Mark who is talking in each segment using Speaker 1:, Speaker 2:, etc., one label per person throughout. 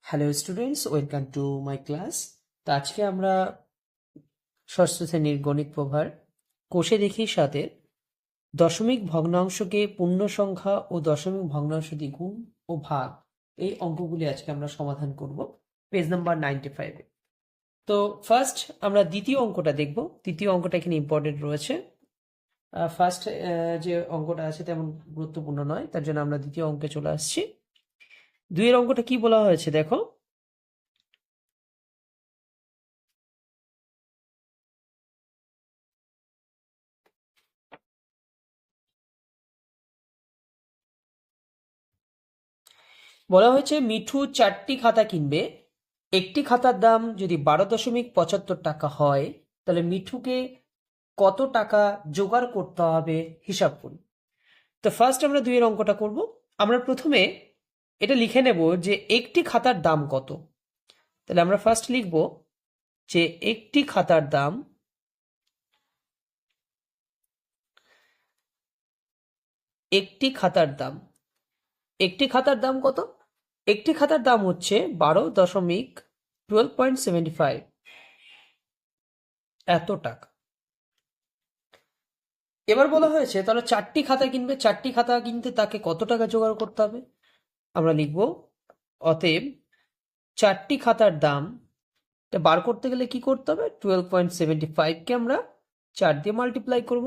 Speaker 1: Hello students, welcome to my class. তো আজকে আমরা ষষ্ঠ শ্রেণীর গণিত প্রভার কোষে দেখি সাথে দশমিক ভগ্নাংশকে পূর্ণ সংখ্যা ও দশমিক ভগ্নাংশ দিয়ে গুণ ও ভাগ, এই অঙ্কগুলি আজকে আমরা সমাধান করব পেজ নাম্বার 95-এ। তো ফার্স্ট আমরা দ্বিতীয় অঙ্কটা দেখব। দ্বিতীয় অঙ্কটা এখানে ইম্পর্টেন্ট রয়েছে। ফার্স্ট যে অঙ্কটা আছে তেমন গুরুত্বপূর্ণ নয়, তার জন্য আমরা দ্বিতীয় অঙ্কে চলে আসছি। দুইয়ের অঙ্কটা কি বলা হয়েছে দেখো। বলা হয়েছে মিঠু 4টি খাতা কিনবে। একটি খাতার দাম যদি 12.75 টাকা হয়, তাহলে মিঠুকে কত টাকা জোগাড় করতে হবে হিসাব করি। তো ফার্স্ট আমরা দুইয়ের অঙ্কটা করব। আমরা প্রথমে এটা লিখে নেব যে একটি খাতার দাম কত। তাহলে আমরা ফার্স্ট লিখব যে একটি খাতার দাম একটি খাতার দাম একটি খাতার দাম কত? একটি খাতার দাম হচ্ছে 12.75 এত টাকা। এবার বলা হয়েছে তাহলে 4টি খাতা কিনবে। 4টি খাতা কিনতে তাকে কত টাকা জোগাড় করতে হবে? আমরা লিখব অতএব 4টি খাতার দাম বার করতে গেলে কি করতে হবে? 12.75 কে আমরা 4 দিয়ে মাল্টিপ্লাই করব।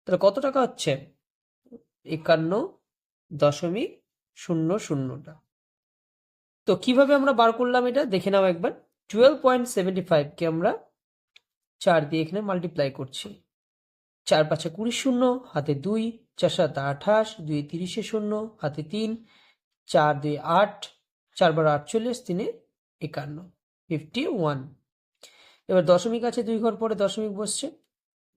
Speaker 1: তাহলে কত টাকা হচ্ছে? 51.00 টাকা। তো কিভাবে আমরা বার করলাম এটা দেখে নাও একবার। 12.75 কে আমরা 4 দিয়ে এখানে মাল্টিপ্লাই করছি। 4 5 20 শূন্য, হাতে 2, 4 7 28, 2 30 শূন্য, হাতে 3, 4 2 8, 4 বার 48, 3 51, 51। এবার দশমিক আছে 2 ঘর পরে দশমিক বসছে।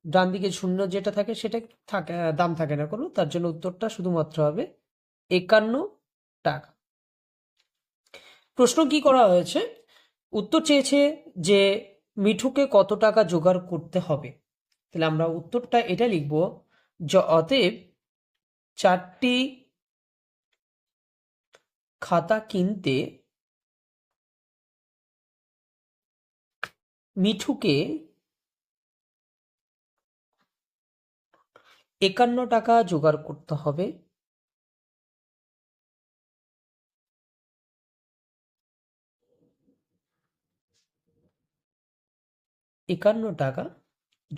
Speaker 1: ডান দিকে শূন্য যেটা থাকে সেটা থাকে, দাম থাকে না কোনো, তার জন্য উত্তরটা শুধুমাত্র হবে 51 টাকা। প্রশ্ন কি করা হয়েছে? উত্তর চেয়েছে যে মিঠুকে কত টাকা জোগাড় করতে হবে। তাহলে আমরা উত্তরটা এটা লিখব, অতএব 4টি খাতা কিনতে মিঠুকে 51 টাকা জোগাড় করতে হবে। 51 টাকা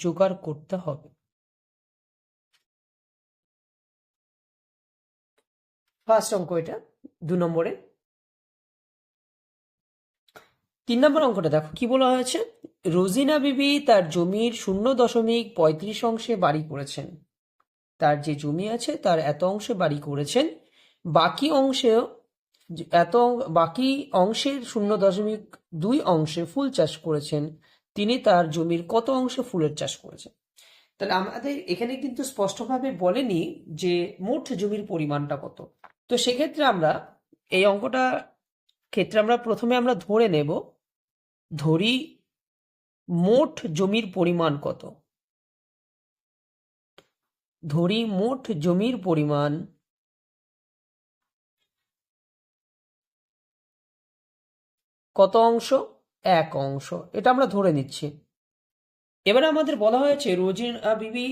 Speaker 1: জোগাড় করতে হবে। ফার্স্ট অঙ্ক এটা। 2 নম্বরে 3 নম্বর অঙ্কটা দেখো কি বলা হয়েছে। রোজিনা বিবি তার জমির 0.35 অংশে বাড়ি করেছেন। তার যে জমি আছে তার এত অংশে বাড়ি করেছেন। বাকি অংশে বাকি অংশের 0.2 অংশে ফুল চাষ করেছেন। তিনি তার জমির কত অংশে ফুলের চাষ করেছেন? তাহলে আমাদের এখানে কিন্তু স্পষ্টভাবে বলেনি যে মোট জমির পরিমাণটা কত। তো সেক্ষেত্রে আমরা এই অঙ্কটা ক্ষেত্রে আমরা প্রথমে আমরা ধরি মোট জমির পরিমাণ কত। ধরি মোট জমির পরিমাণ কত অংশ? 1 অংশ। এটা আমরা ধরে নিচ্ছি। এবারে আমাদের বলা হয়েছে রোজিনা বিবি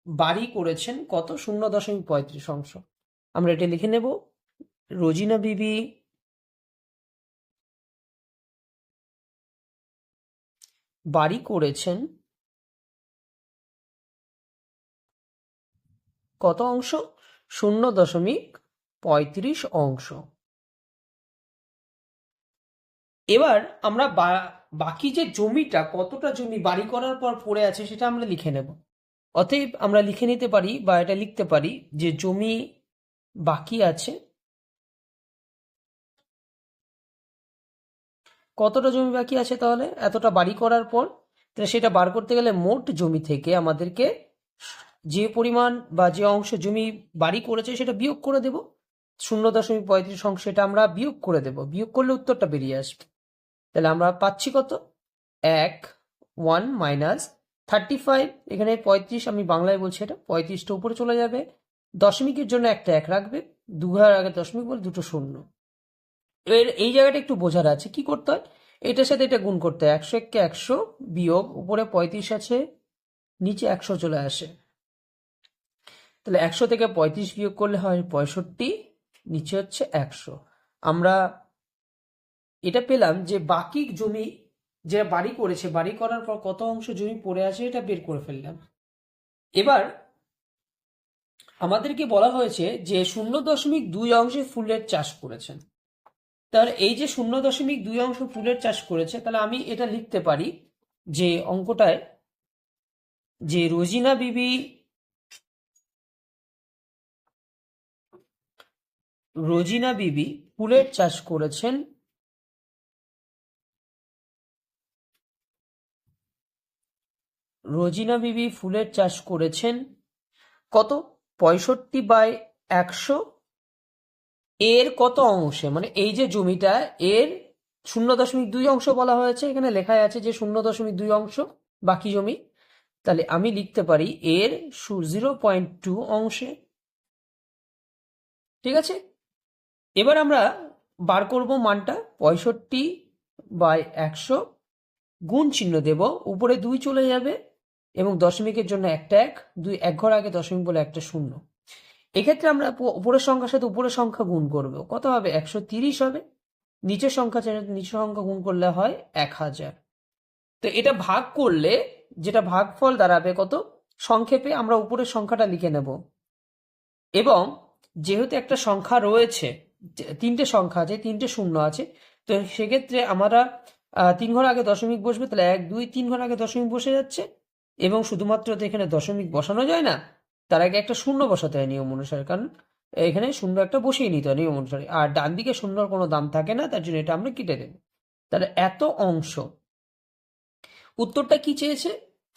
Speaker 1: বাড়ি করেছেন কত? 0.35 অংশ। আমরা এটা লিখে নেব, রোজিনা বিবি বাড়ি করেছেন কত অংশ? 0.35 অংশ। এবার আমরা বাকি যে জমিটা, কতটা জমি বাড়ি করার পর পড়ে আছে সেটা আমরা লিখে নেব। অতএব আমরা লিখে নিতে পারি বা এটা লিখতে পারি যে জমি বাকি আছে, কতটা জমি বাকি আছে তাহলে এতটা বাড়ি করার পর। তাহলে সেটা বার করতে গেলে মোট জমি থেকে আমাদেরকে যে পরিমাণ বা যে অংশ জমি বাড়ি করেছে সেটা বিয়োগ করে দেব। 0.35 অংশ এটা আমরা বিয়োগ করে দেব। বিয়োগ করলে উত্তরটা বেরিয়ে আসবে। তাহলে আমরা পাচ্ছি কত? 1 মাইনাস 35। এখানে 35 আমি বাংলায় বলছি, এটা 35টা উপরে চলে যাবে। দশমিকের জন্য একটা 1 রাখবে, 2 ঘর আগে দশমিক বলে দুটো শূন্য। এই জায়গাটা একটু বোঝার আছে, কি করতে হয়, এটার সাথে এটা গুণ করতে হয়, 101 কে 100 বিয়োগ উপরে 35 আছে, নিচে 100 চলে আসে, তাহলে 100 থেকে 35 বিয়োগ করলে হয় 65, নিচে হচ্ছে 100। আমরা এটা পেলাম যে বাকি জমি যে বাড়ি করেছে, বাড়ি করার পর কত অংশ জমি পড়ে আছে এটা বের করে ফেললাম। এবার আমাদেরকে বলা হয়েছে যে 0.2 অংশে ফুলের চাষ করেছেন। তাহলে এই যে 0.2 অংশ ফুলের চাষ করেছে, তাহলে আমি এটা লিখতে পারি যে অঙ্কটায় যে রোজিনা বিবি ফুলের চাষ করেছেন, রোজিনা বিবি ফুলের চাষ করেছেন কত, 65/100 এর কত অংশে, মানে এই যে জমিটা এর 0.2 অংশ বলা হয়েছে, এখানে লেখাই আছে যে 0.2 অংশ বাকি জমি, তাহলে আমি লিখতে পারি এর 0.2 অংশে। ঠিক আছে, এবার আমরা বার করব মানটা, 65/100 গুণ চিহ্ন দেব, উপরে 2 চলে যাবে এবং দশমিকের জন্য একটা 1, 2 এক ঘর আগে দশমিক বলে একটা 0। এক্ষেত্রে আমরা উপরের সংখ্যার সাথে উপরের সংখ্যা গুণ করব, কত হবে, 130 হবে, নিচের সংখ্যা নিচের সংখ্যা গুণ করলে হয় 1000। তো এটা ভাগ করলে যেটা ভাগফল দাঁড়াবে কত, সংক্ষেপে আমরা উপরের সংখ্যাটা লিখে নেব, এবং যেহেতু একটা সংখ্যা রয়েছে, তিনটে সংখ্যা আছে, তিনটে শূন্য আছে, তো সেক্ষেত্রে আমরা 3 ঘর আগে দশমিক বসবে, তাহলে 1 2 3 ঘর আগে দশমিক বসে যাচ্ছে, এবং শুধুমাত্র তো এখানে দশমিক বসানো যায় না, তার আগে একটা শূন্য বসাতে হয় নিয়ম অনুসারে, কারণ এখানে শূন্য একটা বসিয়ে নিতে হয় নিয়ম অনুসারে, আর ডান দিকে শূন্যর কোনো দাম থাকে না, তার জন্য এটা আমরা কেটে দেব। তাহলে এত অংশ, উত্তরটা কি চেয়েছে,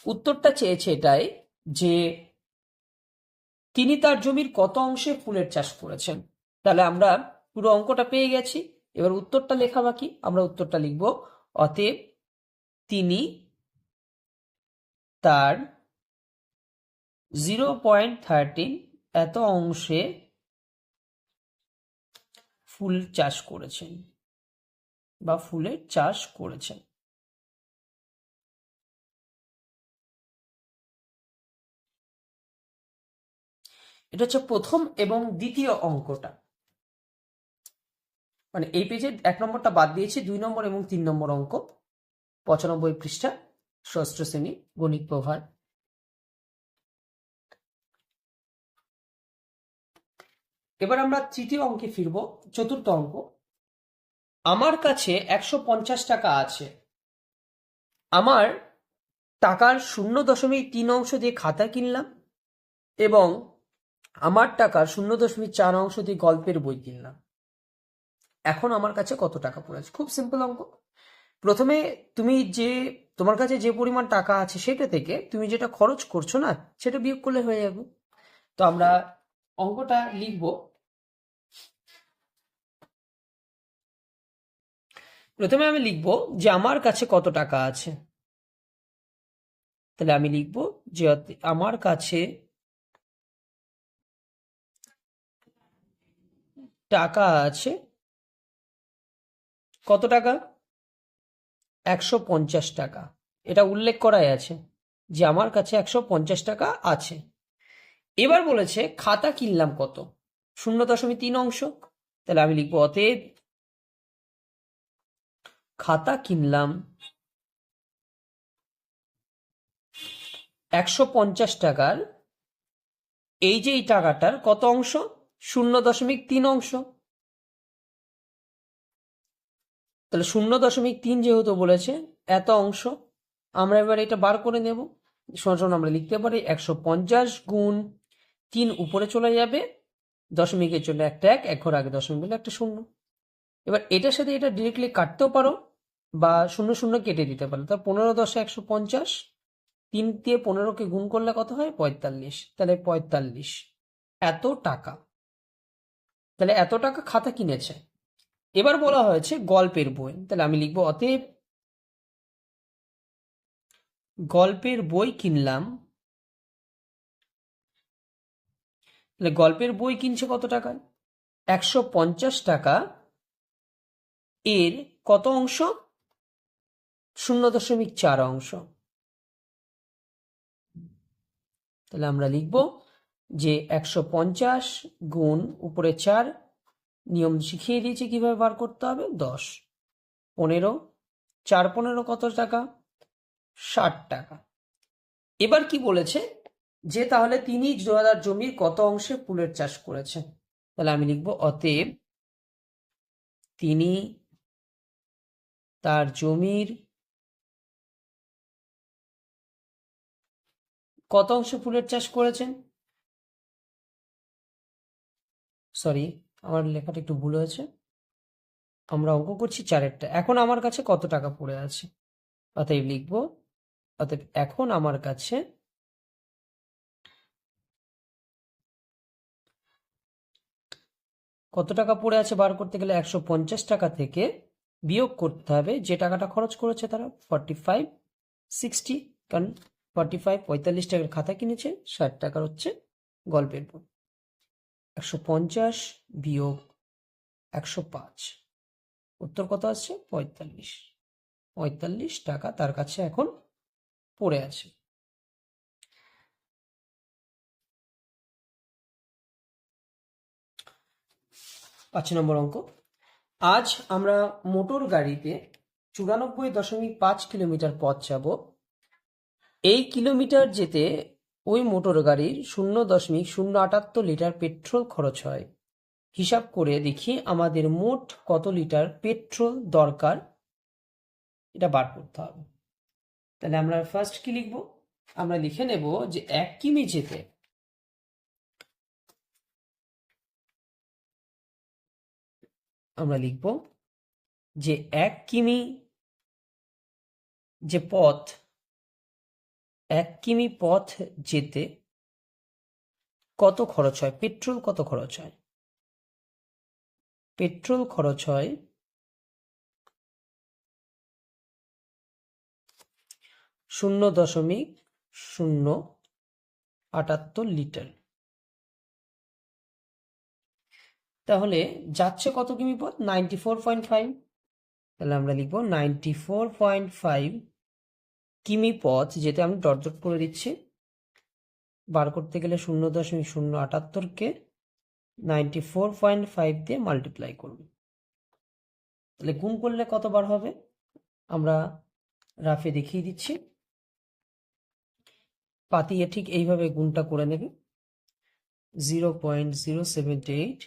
Speaker 1: উত্তরটা চেয়েছে এটাই যে তিনি তার জমির কত অংশে ফুলের চাষ করেছেন। তাহলে আমরা পুরো অঙ্কটা পেয়ে গেছি, এবার উত্তরটা লেখা বাকি, আমরা উত্তরটা লিখব, অতএব তিনি তার 0.13 এত অংশে ফুল চাষ করেছেন বা ফুলের চাষ করেছেন। এটা হচ্ছে প্রথম এবং দ্বিতীয় অঙ্কটা, মানে এই পেজের 1 নম্বরটা বাদ দিয়েছি, 2 নম্বর এবং 3 নম্বর অঙ্ক, 95 পৃষ্ঠা, ষষ্ঠ শ্রেণী গণিত প্রভার। এবার আমরা তৃতীয় অঙ্কে ফিরব, চতুর্থ অঙ্ক। আমার কাছে 150 টাকা আছে, আমার টাকার 0.3 অংশ দিয়ে খাতা কিনলাম এবং আমার টাকার 0.4 অংশ দিয়ে গল্পের বই কিনলাম, এখন আমার কাছে কত টাকা পড়েছে। খুব সিম্পল অঙ্ক। প্রথমে তুমি যে তোমার কাছে যে পরিমাণ টাকা আছে সেটা থেকে তুমি যেটা খরচ করছো না সেটা বিয়োগ করলে হয়ে যাবে। তো আমরা অঙ্কটা লিখব, প্রথমে আমি লিখব যে আমার কাছে কত টাকা আছে, তাহলে আমি লিখব যে আমার কাছে টাকা আছে কত টাকা, 150 টাকা, এটা উল্লেখ করাই আছে যে আমার কাছে 150 টাকা আছে। এবার বলেছে খাতা কিনলাম কত, 0.3 অংশ, তাহলে আমি লিখবো অতএব খাতা কিনলাম 150 টাকার, এই যে এই টাকাটার কত অংশ, 0.3 অংশ, তাহলে 0.3 যেহেতু বলেছে এত অংশ, আমরা এবার এটা বার করে নেব। সরাসরি আমরা লিখতে পারি 150 গুণ 3 উপরে চলে যাবে, দশমিকের জন্য একটা 1, এক ঘর আগে দশমিক বলে একটা 0। এবার এটার সাথে এটা ডিরেক্টলি কাটতেও পারো বা 0 0 কেটে দিতে পারো, তা 15 10 150, 3 দিয়ে 15কে গুণ করলে কত হয় 45, তাহলে 45 এত টাকা, তাহলে এত টাকা খাতা কিনেছে। এবার বলা হয়েছে গল্পের বই, তাহলে আমি লিখবো অতএব গল্পের বই কিনলাম, তাহলে গল্পের বই কিনছে কত টাকায়, 150 টাকা এর কত অংশ? 0.4 অংশ। তাহলে আমরা লিখব যে 150 গুণ উপরে 4, নিয়ম শিখিয়ে দিয়েছি কিভাবে বার করতে হবে, 10, 15, 4 15 কত টাকা? 60 টাকা। এবার কি বলেছে যে তাহলে তিনি তার জমির কত অংশে ফুলের চাষ করেছেন। তাহলে আমি লিখব অতএব তিনি তার জমির কত অংশে ফুলের চাষ করেছেন। সরি, আমার লেখাটা একটু ভুল হয়েছে। আমরা অঙ্ক করছি 4-এরটা। এখন আমার কাছে কত টাকা পড়ে আছে, অতএব লিখব অতএব এখন আমার কাছে কত টাকা পড়ে আছে বার করতে গেলে 150 টাকা থেকে বিয়োগ করতে হবে যে টাকাটা খরচ করেছে তারা 45 60, কারণ 45 টাকার খাতা কিনেছে, 60 টাকার হচ্ছে গল্পের বই। 150 বিয়োগ 105, উত্তর কত আসছে? 45 টাকা তার কাছে এখন পড়ে আছে। পাঁচ নম্বর অঙ্ক। আজ আমরা মোটর গাড়িতে 94.5 কিলোমিটার পথ যাব। এই কিলোমিটার যেতে ওই মোটর গাড়ির 0.078 লিটার পেট্রোল খরচ হয়। হিসাব করে দেখি আমাদের মোট কত লিটার পেট্রোল দরকার, এটা বার করতে হবে। তাহলে আমরা ফার্স্ট কি লিখব? আমরা লিখে নেব যে 1 কিমি যেতে আমরা লিখব যে 1 কিমি যে পথ, 1 কিমি পথ যেতে কত খরচ হয়, পেট্রোল কত খরচ হয়। পেট্রোল খরচ হয় 0.078 লিটার। তাহলে যাচ্ছে কত কিমি পথ? 94.5। তাহলে আমরা লিখব 94.5 কিমি পথ যেতে আমি ডট ডট করে দিচ্ছি। বার করতে গেলে 0.078কে 94.5 দিয়ে মাল্টিপ্লাই করব। তাহলে গুণ করলে কতবার হবে আমরা রাফে দেখিয়ে দিচ্ছি। পাতিয়ে ঠিক এইভাবে গুণটা করে নেবে। 0.078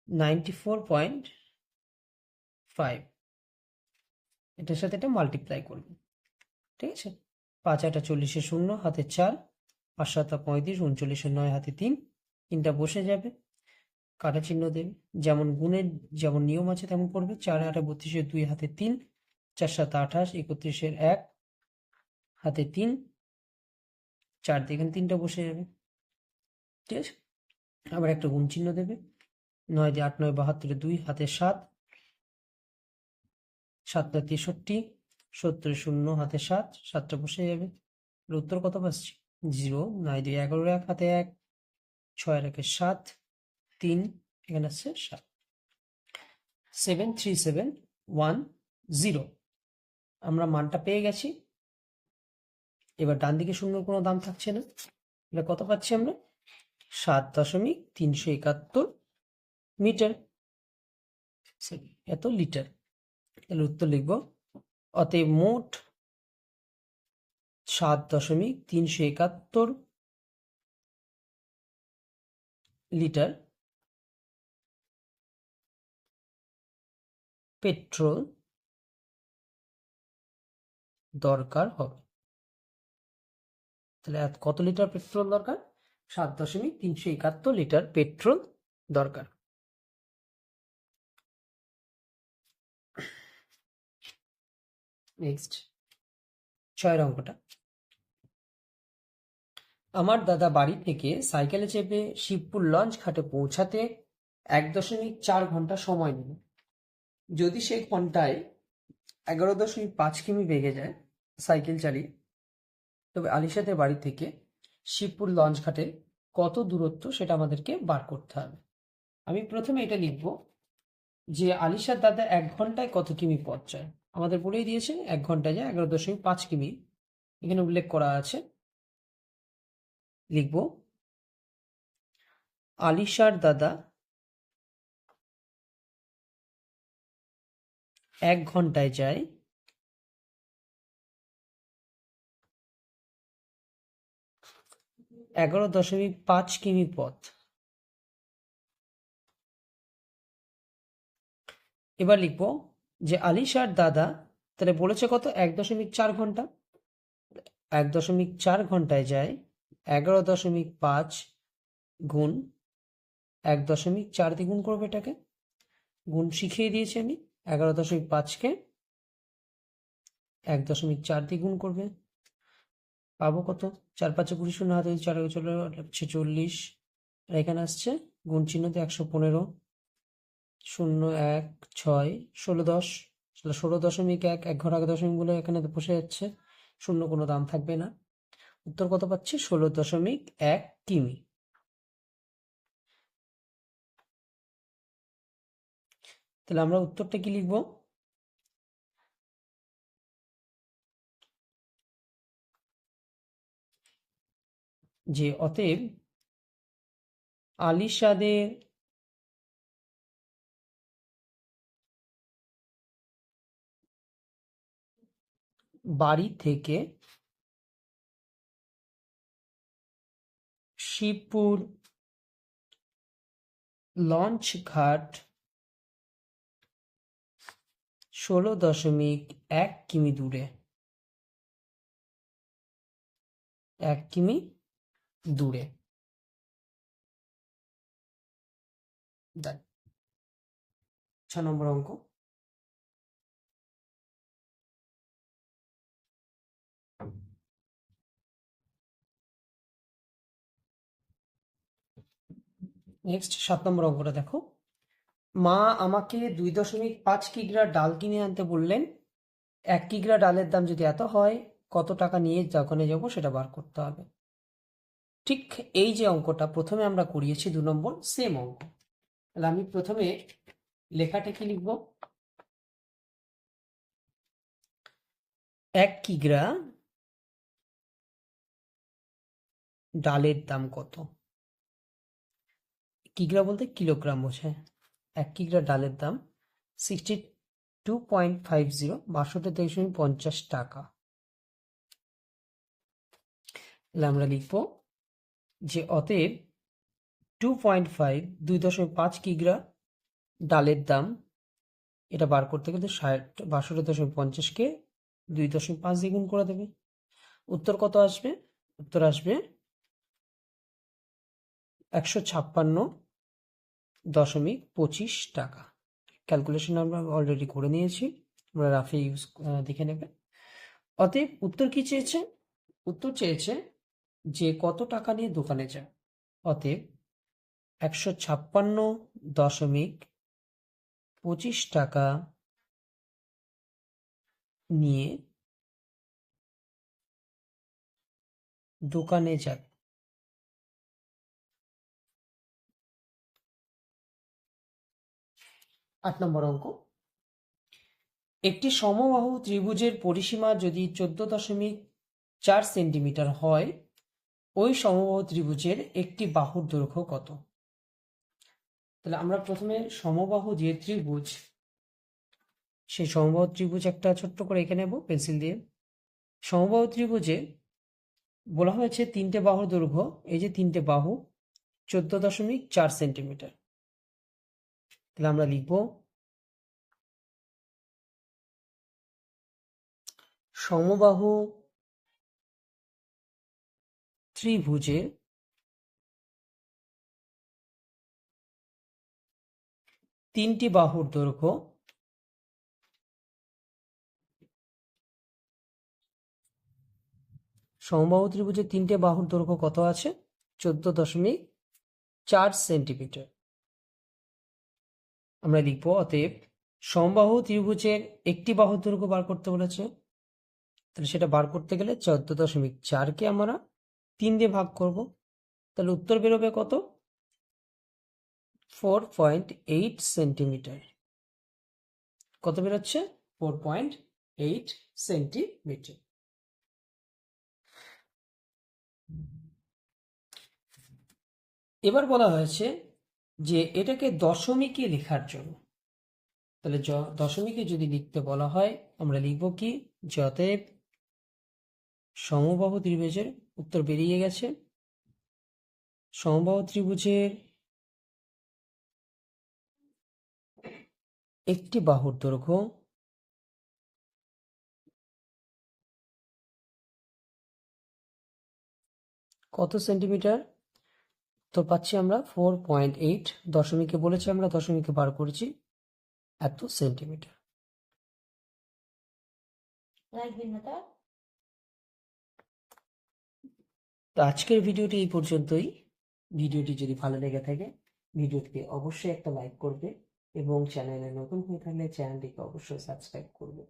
Speaker 1: 94.5, এটার সাথে এটা মাল্টিপ্লাই করবে। ঠিক আছে, 5 8 40 0, হাতে 4, 5 7 35, 39 9, হাতে 3, 3টা বসে যাবে, কাটা চিহ্ন দেবে। যেমন গুণের যেমন নিয়ম আছে তেমন করবে। 4 8 32, 2, হাতে 3, 4 7 28, 31, 1, হাতে 3, 4 দিয়ে এখানে 3টা বসে যাবে। ঠিক আছে, আবার একটা গুণ চিহ্ন দেবে। 9 দিয়ে 8 9 72, 2, হাতে 7, 7 63, 70 0, হাতে 7, 7টা বসে যাবে। উত্তর কত পাচ্ছি? 0। 9 2 11, 1, হাতে 1, 6 1 7, 3, এখানে আসছে 7। 73710, আমরা মানটা পেয়ে গেছি। এবার ডান দিকে শূন্যর কোনো দাম থাকছে না। এটা কত পাচ্ছি আমরা? 7.371 মিটার, এত লিটার। তাহলে উত্তর লিখব অতএব মোট 7.371 লিটার পেট্রোল দরকার হবে। তাহলে কত লিটার পেট্রোল দরকার? 7.371 লিটার পেট্রোল দরকার। নেক্সট 6 অঙ্কটা। আমার দাদা বাড়ি থেকে সাইকেলে চেপে শিবপুর লঞ্চ ঘাটে পৌঁছাতে 1.4 ঘন্টা সময় নেবে। যদি সে ঘন্টায় 11.5 কিমি বেগে যায় সাইকেল চালিয়ে, তবে আলিশাদের বাড়ি থেকে শিবপুর লঞ্চ ঘাটে কত দূরত্ব সেটা আমাদেরকে বার করতে হবে। আমি প্রথমে এটা লিখব যে আলিশার দাদা 1 ঘন্টায় কত কিমি পথ যায়? আমাদের বলেই দিয়েছে 1 ঘন্টায় যায় 11.5 কিমি। এখানে উল্লেখ করা আছে, লিখব আলিশার দাদা 1 ঘন্টায় যায় 11.5 কিমি পথ। এবার লিখব যে আলিশার দাদা, তাহলে বলেছে কত, 1.4 ঘন্টা। 1.4 ঘন্টায় যায় 11.5 গুণ 1.4 দিয়ে গুণ করবে, এটাকে গুণ শিখিয়ে দিয়েছি আমি। 11.5কে 1.4 দিয়ে গুণ করবে, পাবো কত, 4×5 = 20, শূন্য হাতে 4 চলে 46, আর এখানে আসছে গুণ চিহ্ন দিয়ে 115, 0 1 6 16 10, 16.1, 1 ঘর আগে দশমিকগুলো এখানে বসে যাচ্ছে, শূন্য কোনো দাম থাকবে না। উত্তর কত পাচ্ছি, 16.1 কিমি। তাহলে আমরা উত্তরটা কি লিখব, যে অতএব আলিশাদের বাড়ি থেকে শিবপুর লঞ্চ ঘাট 16.1 কিমি দূরে। 1 কিমি দূরে। দেখ 6 নম্বর অঙ্ক। নেক্সট 7 নম্বর অঙ্কটা দেখো। মা আমাকে 2.5 কিগ্রা ডাল কিনে আনতে বললেন। 1 কিগ্রা ডালের দাম যদি এত হয়, কত টাকা নিয়ে দোকানে যাব সেটা বার করতে হবে। ঠিক এই যে অঙ্কটা প্রথমে আমরা করিয়েছি, 2 নম্বর সেম অঙ্ক। তাহলে আমি প্রথমে লেখাটা কি লিখব, 1 কিগ্রা ডালের দাম কত। কিগ্রা বলতে কিলোগ্রাম বোঝায়। 1 কিগ্রা ডালের দাম 62.50, 62.50 টাকা। তাহলে আমরা লিখব যে অতএব 2.5, 2.5 কিগ্রা ডালের দাম, এটা বার করতে গেলে 62.50কে 2.5 দিয়ে গুণ করে দেবে। উত্তর কত আসবে, উত্তর আসবে 156.25 টাকা। ক্যালকুলেশন আমরা অলরেডি করে নিয়েছি, আমরা রাফে ইউজ দেখে নেবে। অতএব উত্তর কি চেয়েছে, উত্তর চেয়েছে যে কত টাকা নিয়ে দোকানে যায়। অতএব 156.25 টাকা নিয়ে দোকানে যাবে। 8 নম্বর অঙ্ক। একটি সমবাহু ত্রিভুজের পরিসীমা যদি 14.4 সেন্টিমিটার হয়, ওই সমবাহু ত্রিভুজের একটি বাহুর দৈর্ঘ্য কত। তাহলে আমরা প্রথমে সমবাহু যে ত্রিভুজ, সেই সমবাহু ত্রিভুজ একটা ছোট্ট করে এঁকে নেব পেন্সিল দিয়ে। সমবাহু ত্রিভুজে বলা হয়েছে 3টে বাহুর দৈর্ঘ্য, এই যে 3টে বাহু 14.4 সেন্টিমিটার। তাহলে আমরা লিখব সমবাহু ত্রিভুজের 3টি বাহুর দৈর্ঘ্য সমবাহু ত্রিভুজের 3টে বাহুর দৈর্ঘ্য কত আছে, 14.4 সেন্টিমিটার। আমরা লিখব অতএব সমবাহু ত্রিভুজের একটি বাহুর দৈর্ঘ্য বার করতে বলেছে, তাহলে সেটা বার করতে গেলে 14.4কে আমরা 3 দিয়ে ভাগ করব। তাহলে উত্তর বেরোবে কত, 4.8 সেন্টিমিটার। কত বেরোচ্ছে? 4.8 সেন্টিমিটার। এবার বলা হয়েছে যে এটাকে দশমিকে লেখার জন্য। তাহলে দশমিকে যদি লিখতে বলা হয় আমরা লিখব কি? যে অতএব সমবাহু ত্রিভুজের, উত্তর বেরিয়ে গেছে, সমবাহু ত্রিভুজের একটি বাহুর দৈর্ঘ্য কত সেন্টিমিটার? তো পাচ্ছি আমরা 4.8, দশমিকে বলেছি আমরা, দশমিকে বার করেছি, এত সেন্টিমিটার। তো আজকের ভিডিওটি এই পর্যন্তই। ভিডিওটি যদি ভালো লেগে থাকে ভিডিওটিকে অবশ্যই একটা লাইক করবে এবং চ্যানেলে নতুন হয়ে থাকলে চ্যানেলটিকে অবশ্যই সাবস্ক্রাইব করবে।